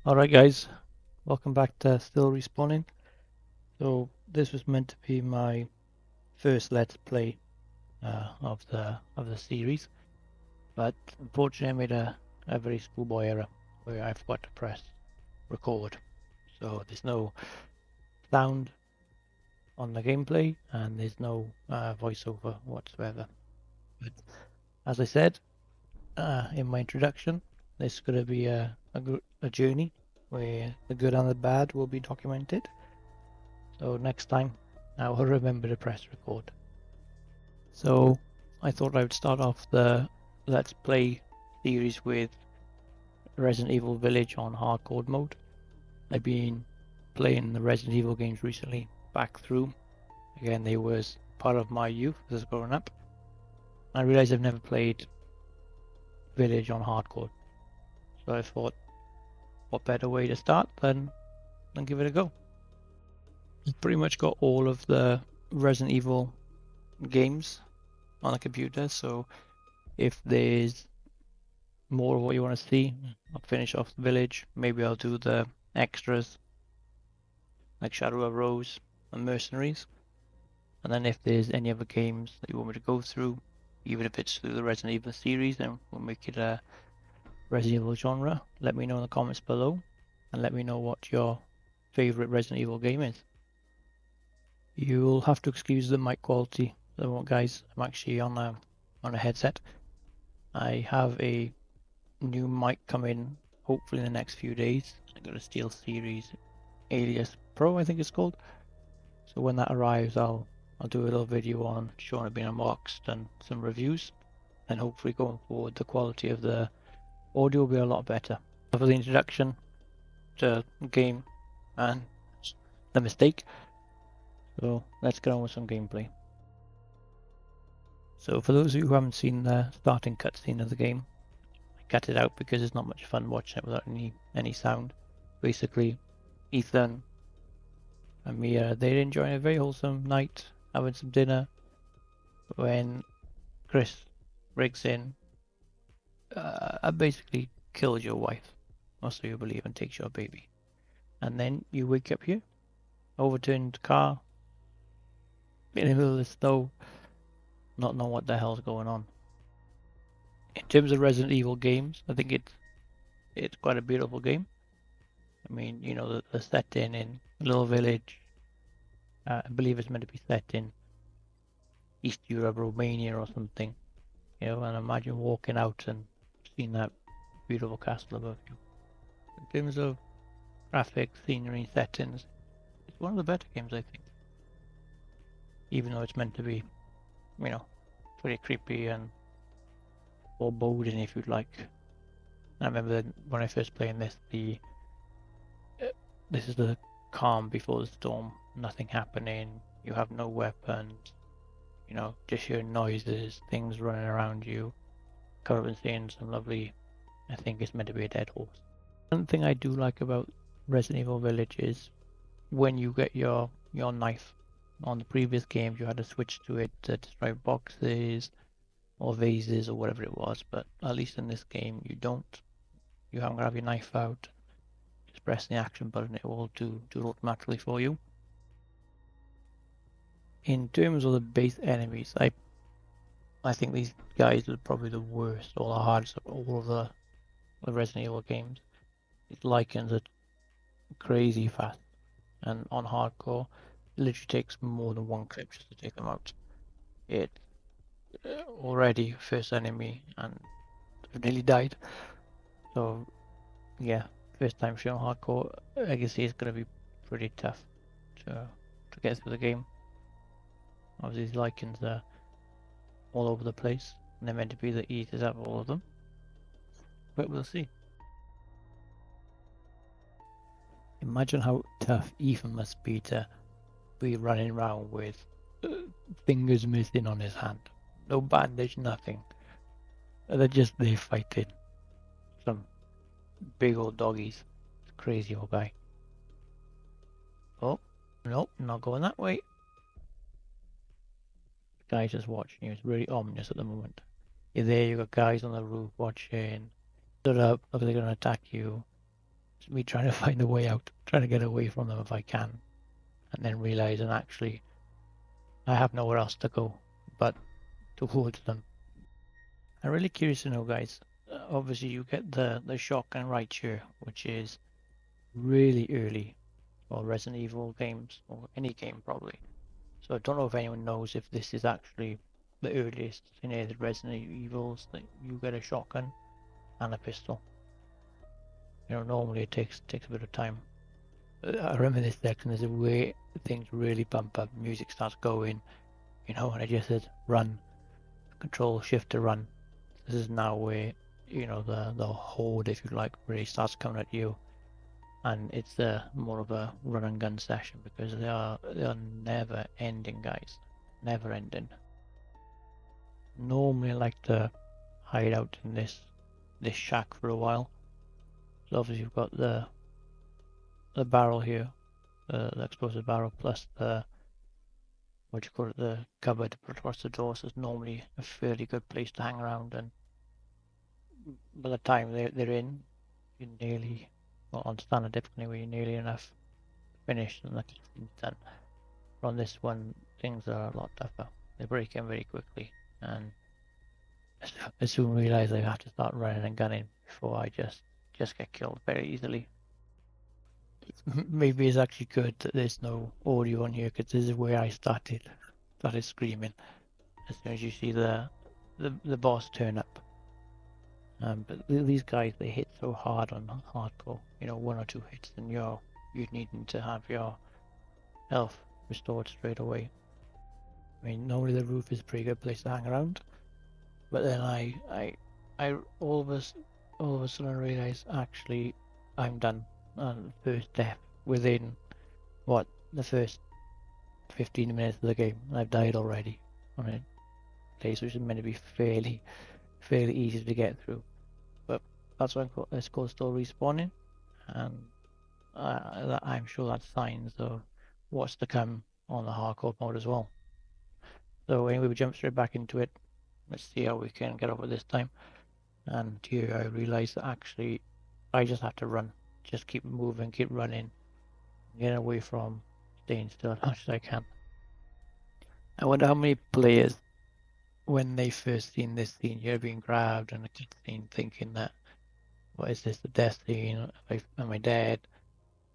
Alright guys, welcome back to Still Respawning. So this was meant to be my first Let's Play of the series, but unfortunately I made a very schoolboy error where I forgot to press record. So there's no sound on the gameplay and there's no voiceover whatsoever. But as I said in my introduction, this is going to be a journey where the good and the bad will be documented. So next time I will remember to press record. So I thought I would start off the Let's Play series with Resident Evil Village on hardcore mode. I've been playing the Resident Evil games recently back through. Again, they was part of my youth as growing up. I realized I've never played Village on hardcore. So I thought, what better way to start than give it a go. I've pretty much got all of the Resident Evil games on the computer, so if there's more of what you want to see, I'll finish off the village. Maybe I'll do the extras like Shadow of Rose and Mercenaries. And then if there's any other games that you want me to go through, even if it's through the Resident Evil series, then we'll make it a Resident Evil genre. Let me know in the comments below and let me know what your favorite Resident Evil game is. You'll have to excuse the mic quality. Guys, I'm actually on a headset. I have a new mic coming hopefully in the next few days. I got a SteelSeries Alias Pro, I think it's called. So when that arrives, I'll do a little video on showing it being unboxed and some reviews. And hopefully going forward, the quality of the audio will be a lot better. For the introduction to the game and the mistake. So let's get on with some gameplay. So for those of you who haven't seen the starting cutscene of the game, I cut it out because it's not much fun watching it without any sound. Basically, Ethan and Mia, they're enjoying a very wholesome night, having some dinner, when Chris breaks in, basically kills your wife, or so you believe, and takes your baby. And then you wake up here, overturned car, in the middle of the snow, not knowing what the hell's going on. In terms of Resident Evil games, I think it's quite a beautiful game. I mean, you know, the setting in a little village, I believe it's meant to be set in East Europe, Romania or something, you know, and imagine walking out and seeing that beautiful castle above you. In terms of graphics, scenery, settings, it's one of the better games, I think. Even though it's meant to be, you know, pretty creepy and foreboding, if you'd like. I remember when I first playing this, this is the calm before the storm, nothing happening, you have no weapons, you know, just hearing noises, things running around you. Currently seeing some lovely, I think it's meant to be a dead horse. One thing I do like about Resident Evil Village is when you get your knife. On the previous games you had to switch to it to destroy boxes or vases or whatever it was, but at least in this game you don't. You haven't got to have your knife out. Just press the action button, it will do it automatically for you. In terms of the base enemies, I think these guys are probably the worst or the hardest of all of the Resident Evil games. These Lycans are crazy fast, and on hardcore, it literally takes more than one clip just to take them out. It already first enemy, and I've nearly died. So yeah, first time shooting hardcore, I can see it's gonna be pretty tough to get through the game. Obviously, these Lycans are all over the place, and they're meant to be the easiest out of all of them, but we'll see. Imagine how tough Ethan must be to be running around with fingers missing on his hand. No bandage, nothing. They're just there fighting some big old doggies. Crazy old guy. Oh, nope, not going that way. The guy's just watching you. It's really ominous at the moment. You're there, you got guys on the roof watching. Stood up, look, they're going to attack you. It's me trying to find a way out, trying to get away from them if I can, and then realizing actually I have nowhere else to go but towards them. I'm really curious to know, guys. Obviously, you get the shotgun right here, which is really early for Resident Evil games or any game probably. So I don't know if anyone knows if this is actually the earliest in any of the Resident Evils that you get a shotgun and a pistol. You know, normally it takes a bit of time. I remember this section. There's a way things really bump up. Music starts going, you know, and I just said run, Control Shift to run. This is now where, you know, the horde, if you like, really starts coming at you, and it's more of a run and gun session because they are never ending, guys, never ending. Normally, I like to hide out in this shack for a while. So obviously, you've got the barrel here, the explosive barrel, plus the what you call it, the cupboard across the door. So it's normally a fairly good place to hang around, and by the time they're in, you're nearly, well, on standard difficulty, where you're nearly enough finished and the cutscene's done. But on this one, things are a lot tougher. They break in very quickly, and I soon realised I have to start running and gunning before I just get killed very easily. Maybe it's actually good that there's no audio on here, because this is where I started screaming as soon as you see the boss turn up. But these guys, they hit so hard on hardcore. You know, one or two hits and you're needing to have your health restored straight away. I mean, normally the roof is a pretty good place to hang around, but then I all of a sudden realize actually I'm done. First death within what, the first 15 minutes of the game. I've died already on a place which is meant to be fairly easy to get through. But that's why it's called still respawning, and I'm sure that's signs of what's to come on the hardcore mode as well. So anyway, we jump straight back into it. Let's see how we can get over this time. And here I realized that actually I just have to run. Just keep moving, keep running, get away from staying still as much as I can. I wonder how many players, when they first seen this scene here being grabbed and a cutscene, thinking that, what is this, the death scene? Am I dead?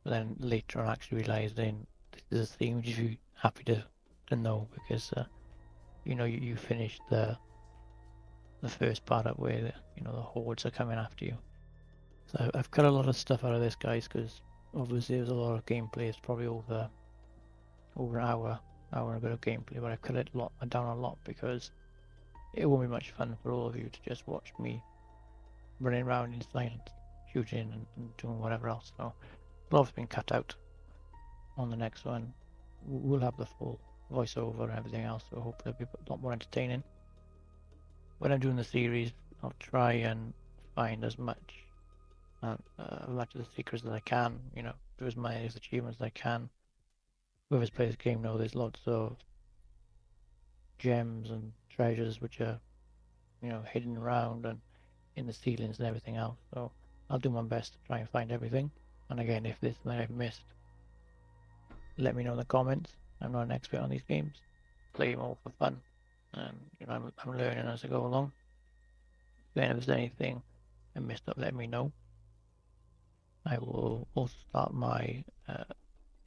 But then later on actually realizing this is a scene which you're happy to know, because you know, you finished the first part up where the hordes are coming after you. So I've cut a lot of stuff out of this, guys, because obviously there's a lot of gameplay. It's probably over an hour and a bit of gameplay, but I've cut it down a lot because it won't be much fun for all of you to just watch me running around in silence, shooting and doing whatever else. So a lot has been cut out. On the next one, we'll have the full voiceover and everything else, so hopefully it'll be a lot more entertaining. When I'm doing the series, I'll try and find as much of the secrets as I can, do as many achievements as I can. Whoever's played this game know there's lots of gems and treasures which are, hidden around and in the ceilings and everything else. So I'll do my best to try and find everything. And again, if there's something I've missed, let me know in the comments. I'm not an expert on these games. Play them all for fun, and I'm learning as I go along. Then if there's anything I missed up, let me know. I will also start my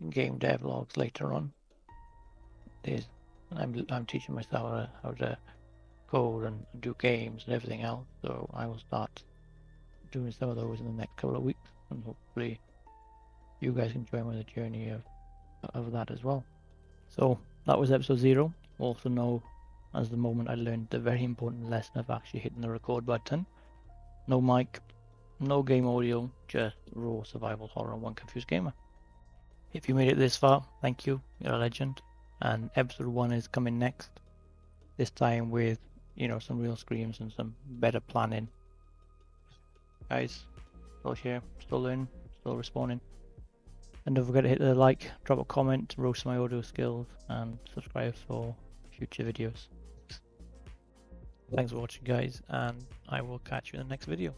game dev logs later on. I'm teaching myself how to code and do games and everything else, so I will start doing some of those in the next couple of weeks, and hopefully you guys can join me on the journey of that as well. So that was episode 0. Also know as the moment I learned the very important lesson of actually hitting the record button. No mic, no game audio, just raw survival horror and one confused gamer. If you made it this far, thank you, you're a legend. And episode 1 is coming next, this time with some real screams and some better planning. Guys, still here, still learning, still respawning. And don't forget to hit the like, drop a comment, roast my audio skills, and subscribe for future videos. Thanks for watching, guys, and I will catch you in the next video.